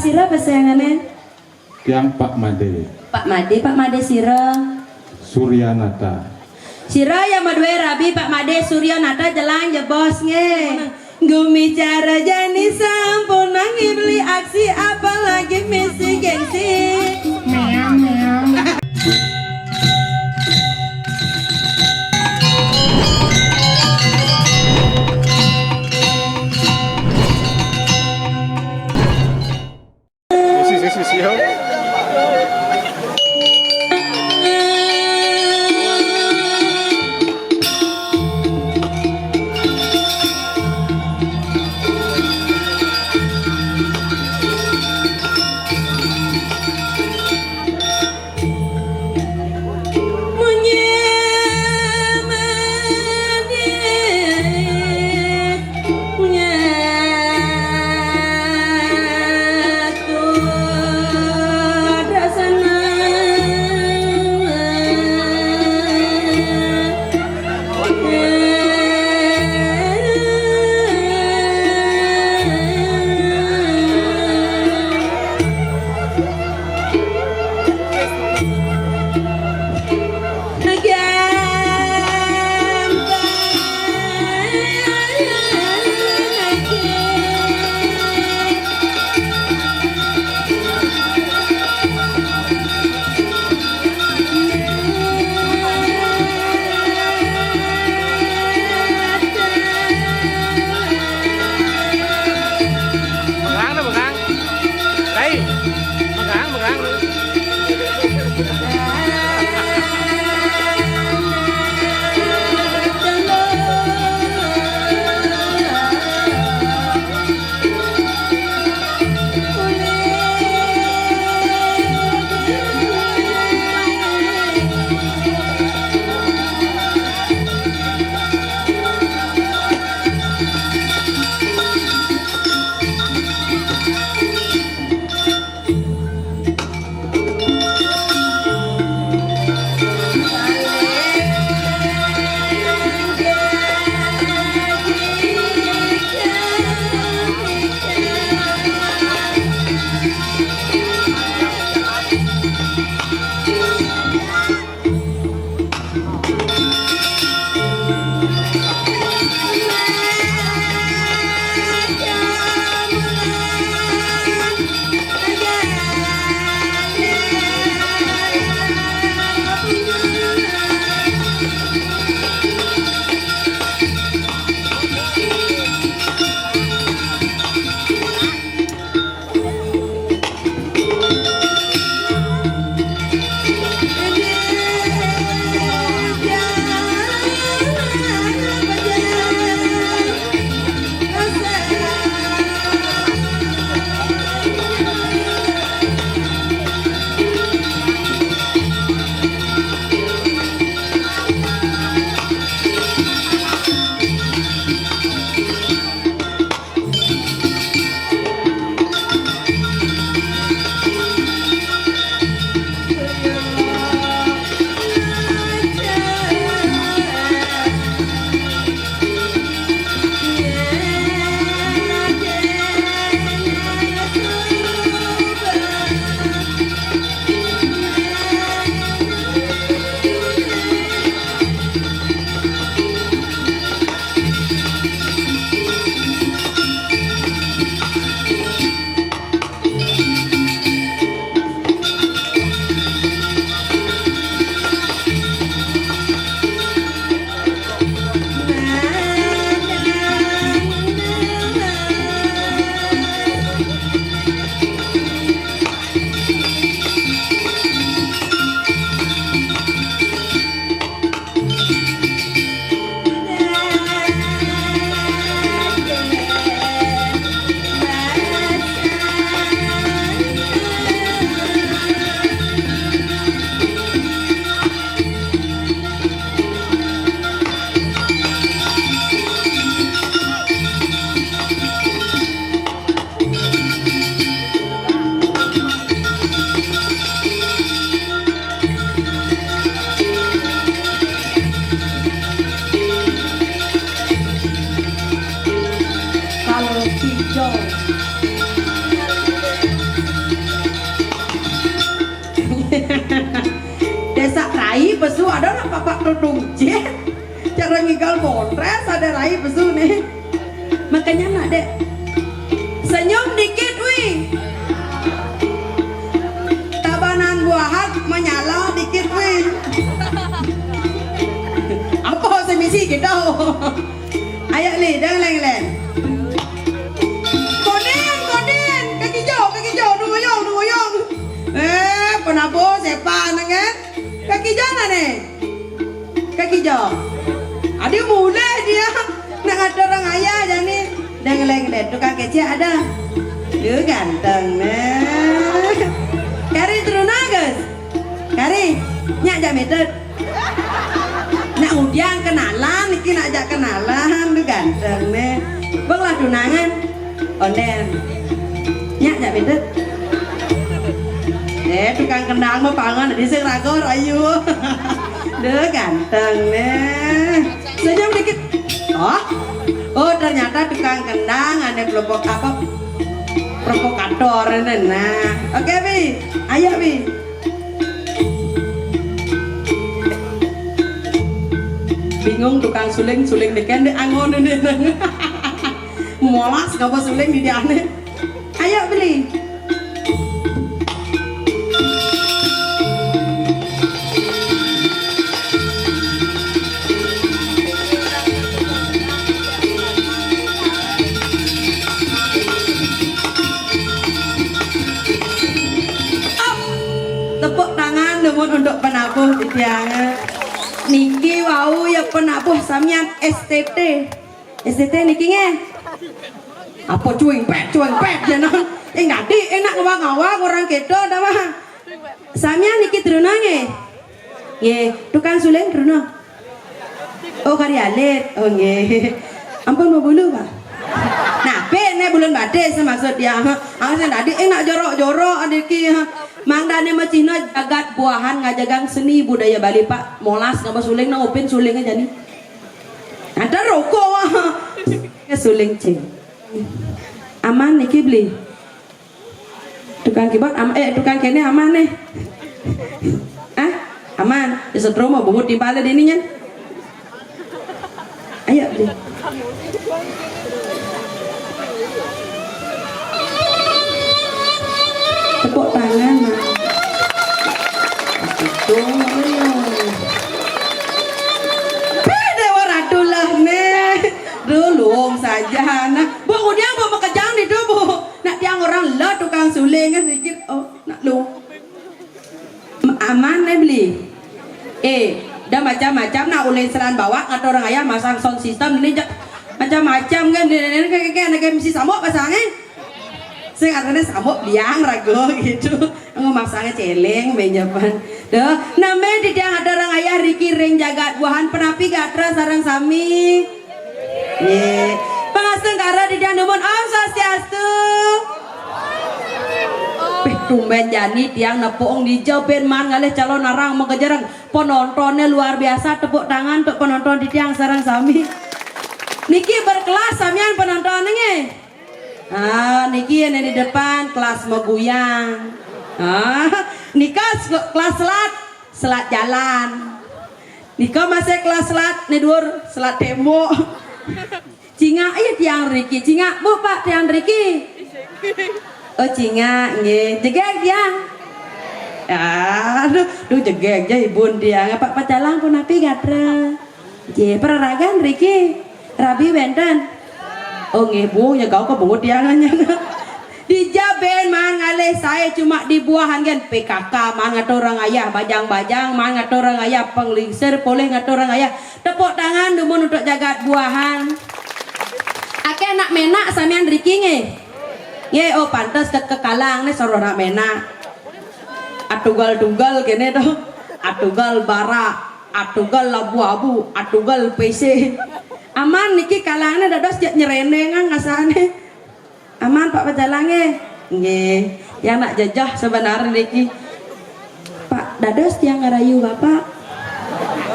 sira pasangannya? Yang Pak Made. Pak Made sira. Suryanata. Sira yang madwe rabi Pak Made Suryanata jelang je bos nge. Gumicara jani sampun nangi beli aksi apalagi misi gengsi. Meong meong. Sana dudung jet. Cara ngigal montres ada rai pesu nih. Makanya nak dek senyum dikit wih. Tabanan buahan menyala dikit wih. Apa semisi gitu. Ayo li dang leng. Koden kaki jauh nunguyong. Penabo sepa nangen. Kaki jauh mana? Kaki jauh. Ada mulai dia. Nak ada orang ayah jadi dang leng tukang kece ada. Dia ganteng nah. Kari teruna guys. Kari nyak jam itu. Nak udiang kenalan, iki nak jak kenalan, dia ganteng nih. Bang lah tunangan, onden. Nyak jak itu. Tukang kendang mau pangan di sini ragu rayu. Dia ganteng nih. Senyum dikit. Oh ternyata tukang kendang ada kelompok apa? Provokator ini nah. Oke Bi, ayo Bi. Bingung tukang suling deken de angon ini. Molas ngapa suling di dia aneh. Ayo beli. Tepuk tangan namun untuk penabuh di tiangnya. Niki wau ya penabuh samian STT. STT niki nge. Apa cuing pet jangan. Ngadi enak ngawang orang kedo dah mah. Samian niki teruna nge. Nge, tukang suling teruna. Oh karyalet. Oh nge. Ampun mau bulu Pak. Nah, ne bulan badai semaksud dia. Angsen tadi enak jorok-jorok adiki. Mang dane macina jagat buahan ngajagang seni budaya Bali Pak. Molas ngapa suling nang upin suling aja nih. Ada rokok. Suling cing. Aman niki beli. Tukang keyboard tukang kene aman nih. Aman. Disetro mau bungut di bale dininya. Ayo beli. Tepuk tangan Mas. Itu dewa radulah nih. Dulung saja nah. Bu dia mau kejang di tu Bu. Nak tiang orang lah tukang suling kan sedikit. Oh nak lu. Aman nih beli. Dah macam-macam nak ulin seran bawa atau orang ayah masang sound system ini macam-macam kan. Kayak mesti sama pasangnya. Saya katanya samuk biang ragu gitu. Masangnya celeng benjapan. Dah, namanya di tiang ada orang ayah Riki ring jagat buahan penapi gatra sarang sami. Ye. Pangasengkara di tiang demun Om Swastiastu. Tumben jani tiang nepung di Jaben man ngalih calon narang mengejarang penontonnya luar biasa. Tepuk tangan untuk penonton di tiang sarang sami. Niki berkelas samian penontonnya. Niki yang di depan kelas meguyang. Nika kelas selat jalan. Nika masih kelas selat nedur selat tembok. Cinga tiang Riki. Cinga Bu Pak tiang Riki. Oh cinga nggih. Jegek tiang. Aduh jegek aja ibun tiang. Pak pacalang pun api gatra. Je peraragan Riki. Rabi benten. Oh ngebu ya kau kebungut tiangannya. Di Jaben man ngalih saya cuma di buahan kan PKK man ngatur orang ayah bajang-bajang man ngatur orang ayah penglingsir boleh ngatur orang ayah. Tepuk tangan dumun untuk jagat buahan. Ake anak menak samian Riki nge. Ye oh pantas kekalang nih sorora menak. Atugal-tugal kene tuh. Atugal bara, atugal labu-abu, atugal PC. Aman niki kalangnya dados nyerenengan ngasane. Aman Pak Pacalange. Nggih, yang nak jajah sebenarnya niki. Pak dados tiang ngarayu Bapak.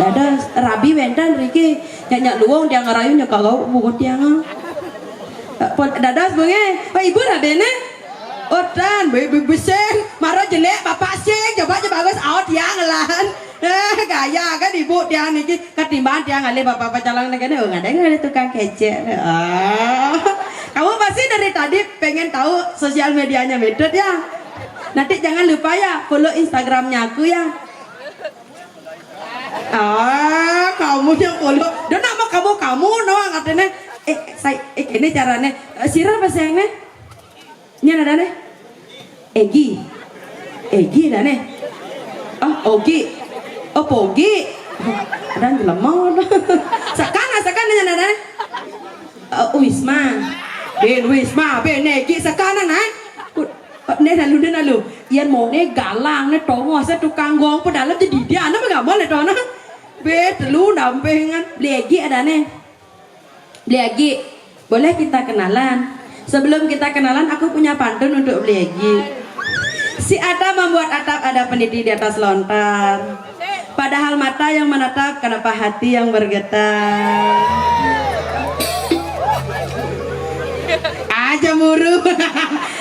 Dados rabi wenten Riki. Nyak luwung tiang ngarayu nya kagau bungut tiang. Dados bunge. Oh Ibu rabene. Otan besen marah jelek Bapak sing coba bagus out tiang lan. Gaya kan ibu dia niki ketimbang dia ngalih bapak calon negara nggak ada tukang kece. Kamu pasti dari tadi pengen tahu sosial medianya Medot ya. Nanti jangan lupa ya follow Instagramnya aku ya. Kamu yang follow. Dan nama kamu doang katanya. Ini caranya. Sira apa sayangnya? Ini ada nih. Egi ada nih. Ogi. Pogi. Dan lemah. Sakana yang ada nih. Wisma. Ben Egi sakana nih. Nè lalu yan mau nè galang nè tong wasa tukang gong padahal jadi dia anak nggak boleh toh nah bet lu dampingan beli ada nih beli boleh kita kenalan. Sebelum kita kenalan aku punya pantun untuk beli si Ada membuat atap ada peniti di atas lontar padahal mata yang menatap kenapa hati yang bergetar aja muru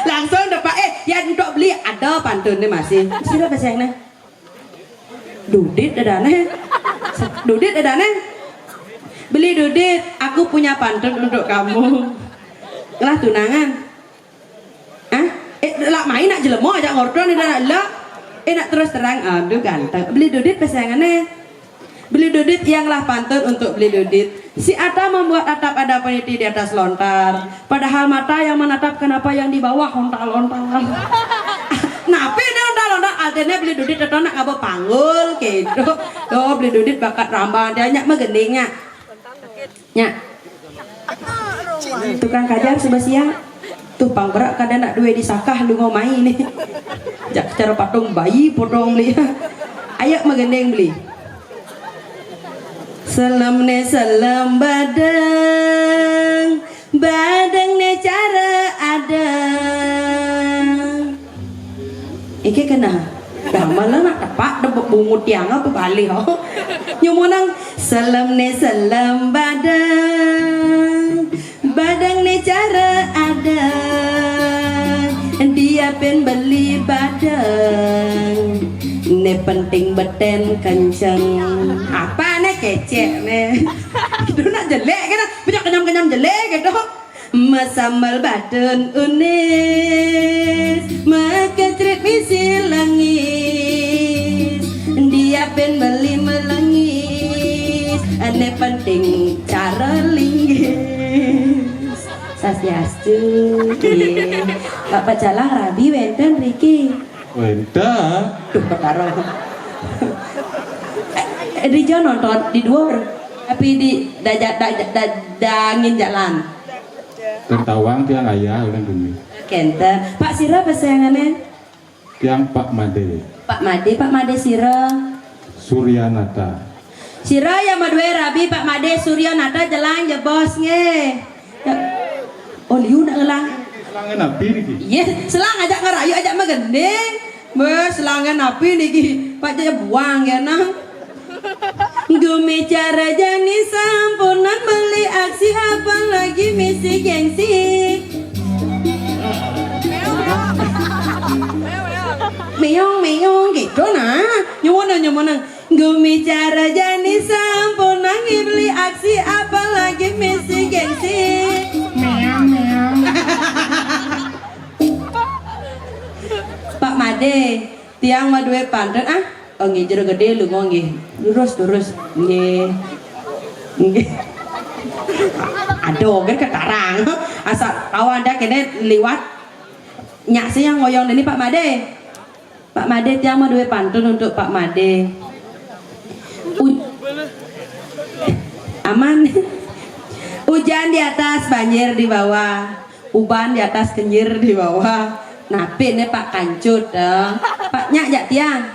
langsung dapat ya untuk beli ada pantunnya masih siapa sayangnya dudit ada nih beli dudit aku punya pantun untuk kamu lah tunangan lah main nak jelemo aja ngordon nak nak terus terang aduh ganteng beli dudit pasangannya beli dudit yang lah pantun untuk beli dudit. Si Ata membuat atap ada peniti di atas lontar padahal mata yang menatap kenapa yang di bawah lontar-lontar. Napi ini lontar-lontar akhirnya beli dudit atau nak apa panggul gitu. Beli dudit bakat rambah dia nyak megendingnya nyak tukang kajar sebelah siang tuh panggerak kadang nak duwe disakah lu ngomai nih jak cara patung bayi potong beli ayak megending beli selam badang ne cara ada iki kena dah malah nak tepak debuk bungut tiang apa balik nyumunang selam badang ne cara ada dia pen beli badang ne penting beten kenceng apa ne kece ne itu nak jelek kan banyak kenyam jelek gitu masambal badun unis maketrit misi langis dia pen beli melangis ne penting cara linggis sasiastu Bapak Jalang Rabi wenten Riki Wenta tuh pertaruh Rijo nonton di luar tapi di dangin jalan tertawang tiang ayah ulang demi kenter Pak Sira pasangannya tiang Pak Made Sira Suryanata Sira yang madwe Rabi Pak Made Suryanata jalan ya bosnya oh liu nak ngelang selangan api nih iya selang ajak ngerayu ajak megendeng selangan api nih Pak Jaya buang ya nang Gumi cara jani sampunan beli aksi apa lagi misi gengsi meong gitu nah nyumunang Gumi cara jani sampunan beli aksi apa lagi misi gengsi meong Pak Made tiang madue pantun nggih jero gede lu nggih lurus nggih aduh kan kekarang asal kawan anda kene liwat nyak sih yang ngoyong ini Pak Made tiang madue pantun untuk Pak Made aman hujan di atas banjir di bawah uban di atas kenyir di bawah napi nih Pak Kancut Pak nyak tiang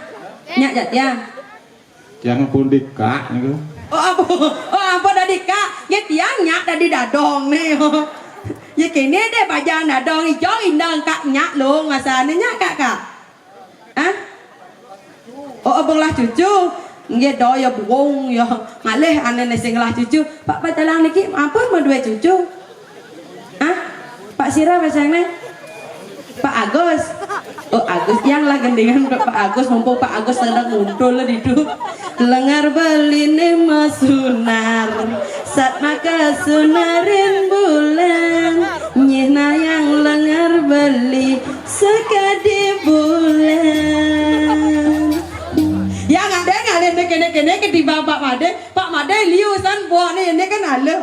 tiang pun dikak nih apa dari kak ya tiang nyak dari dadong nih ya kini deh bajang dadong hijau indang kak nyak lo ngasane nyak kak abang lah cucu nggak doya buong ya ngalih aneh sing lah cucu Pak Patalang niki apa mau dua cucu Pak Sira pasangnya Pak Agus Agus yang lah gendingan untuk Pak Agus mumpung Pak Agus sedang muncul di hidup lengar beline masunar saat maka sunarin bulan nyina yang lengar beli sekadi bulan yang ada ngalian kene ketimbang Pak Made liusan buah nih ini kan ada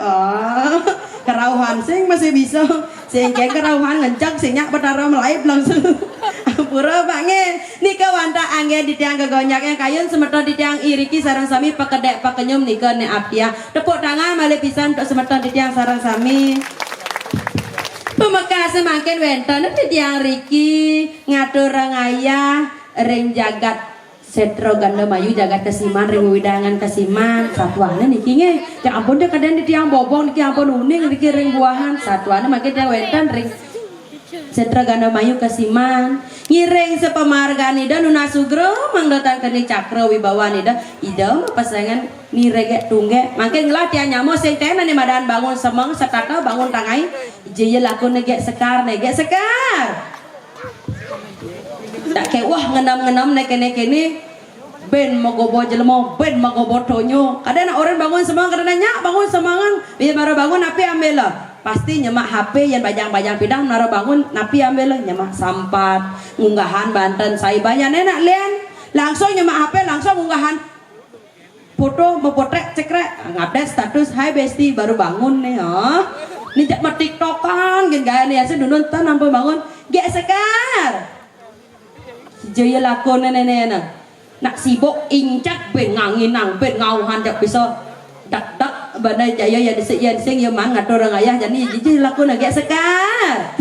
kerauhan sing masih bisa sing kayak kerauhan ngencak singnya petara melaip langsung pura banget nih kawan tak angge di tiang kegonyak yang kayun semeton di tiang iriki sarang sami pakedek pakenyum nih ke ne apia tepuk tangan malih pisan untuk semeton di tiang sarang sami pemekas semakin wenten di tiang riki ngatur rangaya ring jagat Setro ganda mayu jagat kesiman ring widangan kesiman satuannya niki nge ya ampun deh kadang di tiang bobong niki ampun uning niki ring buahan satuannya makin dia wenten ring Setro ganda mayu kesiman ngiring sepemargani dan nuna sugro mangdotan keni cakra wibawa nida ida pasangan nirege tungge makin ngelah tiang nyamo sing tenan ni madan bangun semeng setata bangun tangai jaya laku nege sekar tak kayak wah ngenam neke ben magobo jelmo ben magobo tonyo kadang orang bangun semangat kadang nyak bangun semangat biar baru bangun napi ambil lah pasti nyemak HP yang bajang pidang naro bangun napi ambil lah nyemak sampat ngunggahan Banten saya banyak nenek lian langsung nyemak HP langsung ngunggahan foto mempotrek cekrek ngupdate status hai besti baru bangun nih ini jak tiktokan gaya nih saya dulu nonton sampai bangun gak sekar jaya lakon nenek nak sibuk incak ben nganginang ben ngauhan jak bisa dak badai jaya ya disik ya sing ya man ngatur orang ayah jadi jiji lakon agak sekar